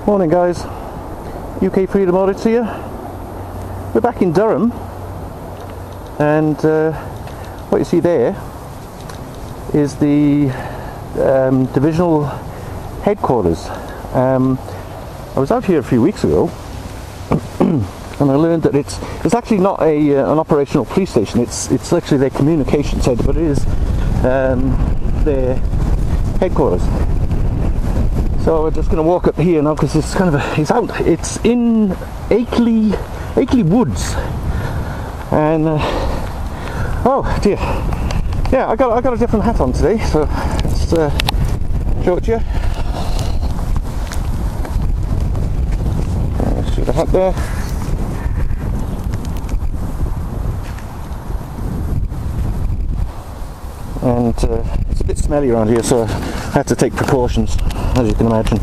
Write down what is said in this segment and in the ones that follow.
Morning guys, UK Freedom Audits here. We're back in Durham, and what you see there is the divisional headquarters. I was out here a few weeks ago and I learned that it's actually not an operational police station. It's actually their communication centre, but it is their headquarters. So we're just going to walk up here now because it's kind of it's in Akeley Woods, and oh dear, yeah, I got a different hat on today, so let's show it to you. See the hat there. And it's a bit smelly around here, so I had to take precautions, as you can imagine.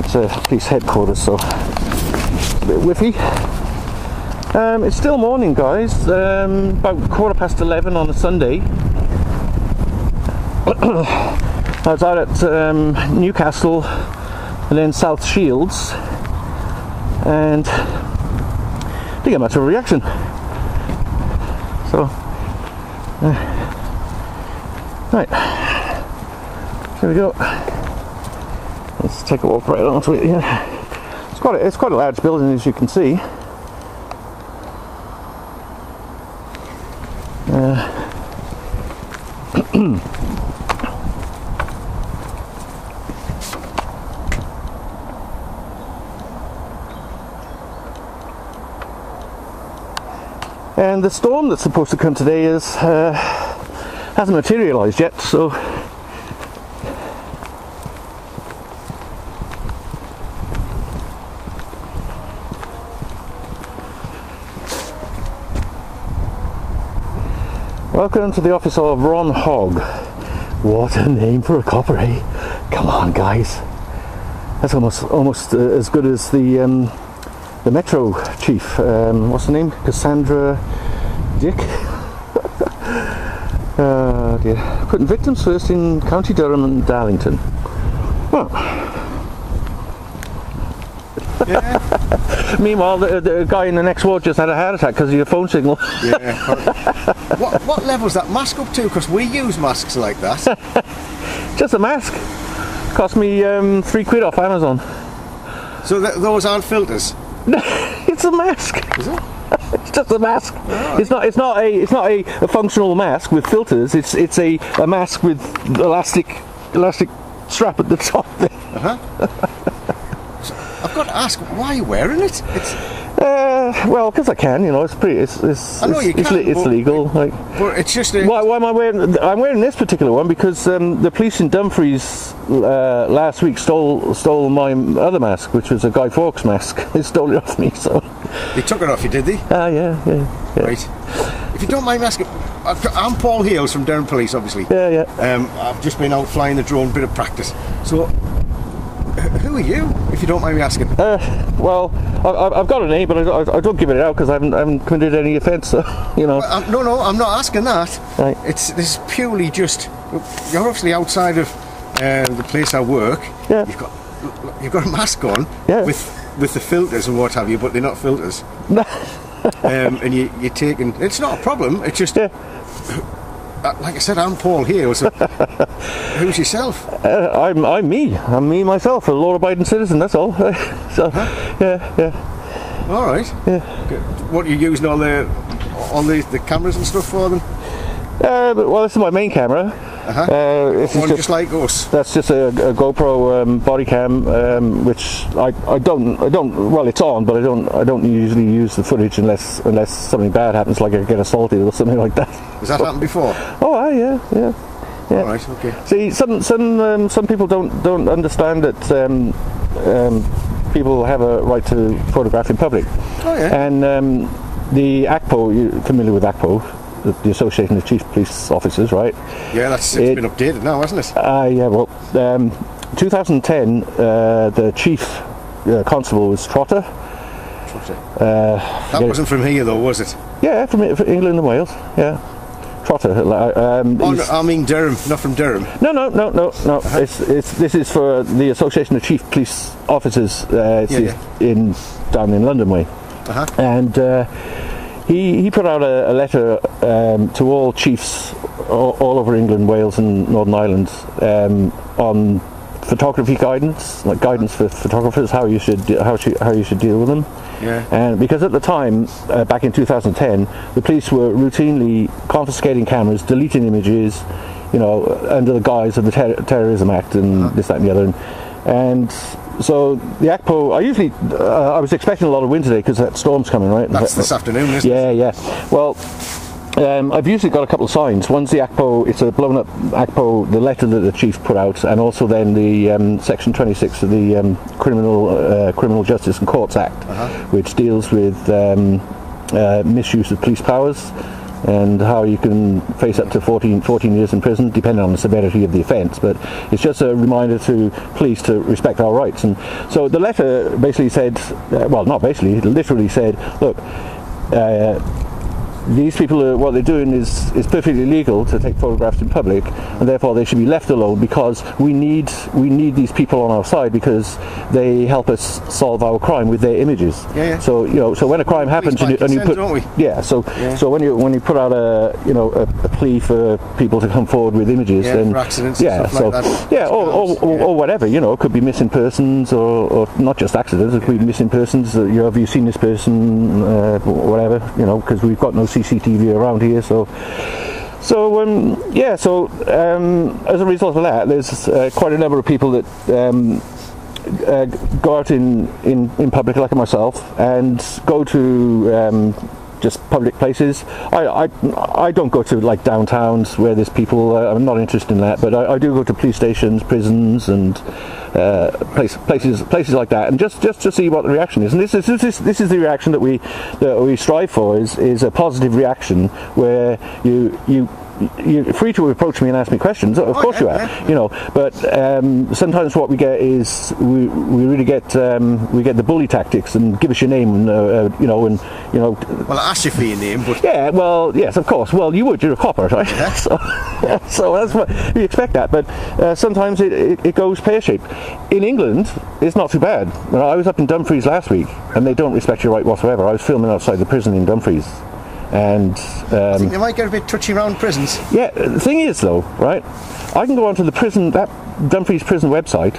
It's a police headquarters, so it's a bit whiffy. It's still morning, guys, about 11:15 on a Sunday. I was out at Newcastle and then South Shields, and didn't get much of a reaction. So right, here we go. Let's take a walk right onto it here. It's quite a large building, as you can see. And the storm that's supposed to come today hasn't materialised yet, so welcome to the office of Ron Hogg. What a name for a copper, eh? Come on, guys. That's almost as good as the Metro chief. What's the name? Cassandra Dick. Dear. Putting victims first in County Durham and Darlington. Well. Yeah. Meanwhile, the guy in the next ward just had a heart attack because of your phone signal. Yeah. What level's that mask up to? Because we use masks like that. Just a mask. Cost me £3 off Amazon. So those aren't filters? It's a mask. Is it? It's just a mask. Oh. It's not a functional mask with filters. It's a mask with elastic strap at the top there. So I've got to ask, why are you wearing it? Well, because I can, you know. It's legal. But it's just. Why am I wearing? I'm wearing this particular one because the police in Dumfries last week stole my other mask, which was a Guy Fawkes mask. They stole it off me, so. They took it off you, did they? Yeah. Right. If you don't mind me asking, I'm Paul Hales from Durham Police, obviously. Yeah. I've just been out flying the drone, bit of practice. So, who are you, if you don't mind me asking? Well, I've got a name, but I don't give it out because I haven't committed any offence, so, you know. No, I'm not asking that. Right. This is purely just, you're obviously outside of the place I work. Yeah. You've got a mask on. Yeah. With the filters and what have you, but they're not filters. And you're taking. It's not a problem. It's just. Yeah. Like I said, I'm Paul here. So who's yourself? I'm me. I'm me myself, a law-abiding citizen. That's all. So, yeah. All right. Yeah. What are you using all the cameras and stuff for them? Well, this is my main camera. It's just like us. That's just a GoPro body cam, which I don't. Well, it's on, but I don't usually use the footage unless something bad happens, like I get assaulted or something like that. Has that happened before? Oh, yeah. All right, okay. See, some people don't understand that people have a right to photograph in public. Oh yeah. And the ACPO, you're familiar with ACPO? The Association of Chief Police Officers, right? Yeah, it's been updated now, hasn't it? Yeah, well, 2010, the chief constable was Trotter. That wasn't from here, though, was it? Yeah, from England and Wales, yeah. trotter. I mean Durham, not from Durham. No. This is for the Association of Chief Police Officers. Down in London way. And he put out a letter to all chiefs all over England, Wales, and Northern Ireland on photography guidance, like guidance for photographers, how you should deal with them. Yeah. And because at the time, back in 2010, the police were routinely confiscating cameras, deleting images, under the guise of the Terrorism Act and this, that, and the other. And so the ACPO, I was expecting a lot of wind today because that storm's coming, right? That's this afternoon, isn't it? Yeah. Well, I've usually got a couple of signs. One's the ACPO, it's a blown up ACPO, the letter that the chief put out, and also then the Section 26 of the Criminal Justice and Courts Act, which deals with misuse of police powers and how you can face up to 14 years in prison, depending on the severity of the offence. But it's just a reminder to police to respect our rights. And so the letter basically said, well, not basically, it literally said, look, these people, what they're doing is perfectly legal to take photographs in public, and therefore they should be left alone, because we need these people on our side, because they help us solve our crime with their images. Yeah. So so when a crime happens, and you put, don't we? So when you put out a plea for people to come forward with images, then for accidents, and stuff like that. Or whatever, it could be missing persons, or not just accidents. It could be missing persons. Have you seen this person? Whatever, because we've got no CCTV around here, as a result of that, there's quite a number of people that go out in public, like myself, and go to just public places. I don't go to like downtowns where there's people. I'm not interested in that, but I do go to police stations, prisons, and places like that, and just to see what the reaction is. And this is the reaction that we strive for, is a positive reaction where you're free to approach me and ask me questions. Of course you are, But sometimes what we get is we really get the bully tactics and give us your name, and Well, I ask you for your name, but yes, of course. Well, you would. You're a copper, right? Yeah. So that's what you expect that. But sometimes it goes pear-shaped. In England, it's not too bad. I was up in Dumfries last week, and they don't respect your right whatsoever. I was filming outside the prison in Dumfries. And I think they might get a bit touchy around prisons. Yeah, the thing is though, right, I can go onto the prison, that Dumfries prison website.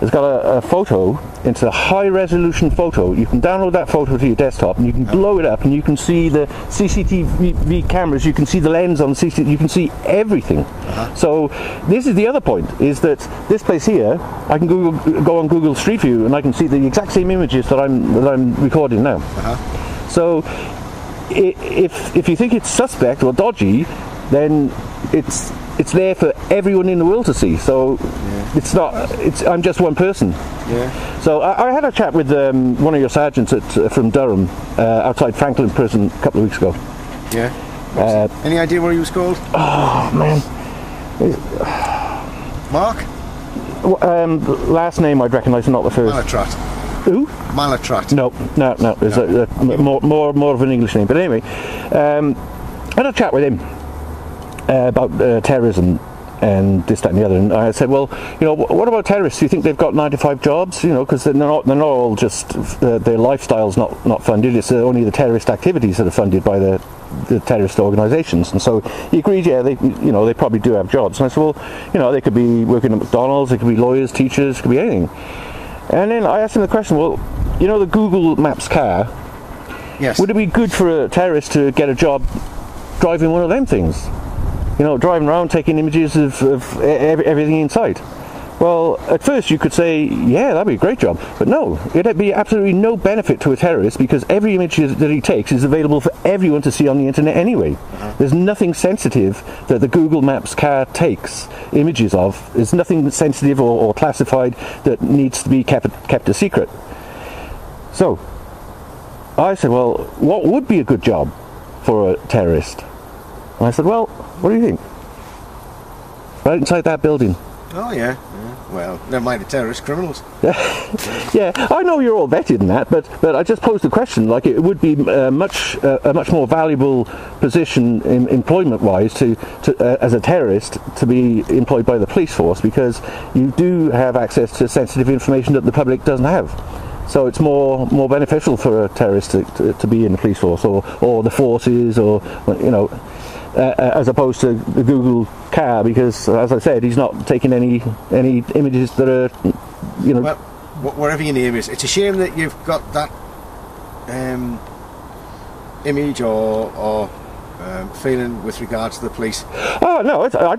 It's got a photo. It's a high resolution photo. You can download that photo to your desktop, and you can blow it up, and you can see the CCTV cameras, you can see the lens on the CCTV, you can see everything. So this is the other point, is that this place here, I can go on Google Street View, and I can see the exact same images that I'm recording now. So if you think it's suspect or dodgy, then it's there for everyone in the world to see. So it's not. I'm just one person. Yeah. So I had a chat with one of your sergeants from Durham outside Franklin Prison a couple of weeks ago. Yeah. Any idea what he was called? Oh man. Mark. Last name I'd recognise, not the first. Malatrat. Who? Malatrat. No. There's more of an English name. But anyway, I had a chat with him about terrorism and this, that, and the other. And I said, well, what about terrorists? Do you think they've got 9 to 5 jobs? Because they're not all just their lifestyle's not funded. It's only the terrorist activities that are funded by the terrorist organisations. And so he agreed, they probably do have jobs. And I said, well, they could be working at McDonald's, they could be lawyers, teachers, it could be anything. And then I asked him the question, well, the Google Maps car, yes, would it be good for a terrorist to get a job driving one of them things? Driving around taking images of everything in sight. Well, at first you could say, yeah, that'd be a great job. But no, it'd be absolutely no benefit to a terrorist, because every image that he takes is available for everyone to see on the internet anyway. There's nothing sensitive that the Google Maps car takes images of. There's nothing sensitive or classified that needs to be kept a secret. So I said, well, what would be a good job for a terrorist? And I said, well, what do you think? Right inside that building. Oh yeah. well, never mind the terrorists, criminals. Yeah, I know you're all vetted in that, but I just posed the question, like it would be a much more valuable position employment-wise to as a terrorist to be employed by the police force, because you do have access to sensitive information that the public doesn't have. So it's more beneficial for a terrorist to be in the police force or the forces, or you know, as opposed to the Google car, because as I said, he's not taking any images that are, you know. Well, whatever your name is, it's a shame that you've got that image or feeling with regards to the police. Oh no, I don't have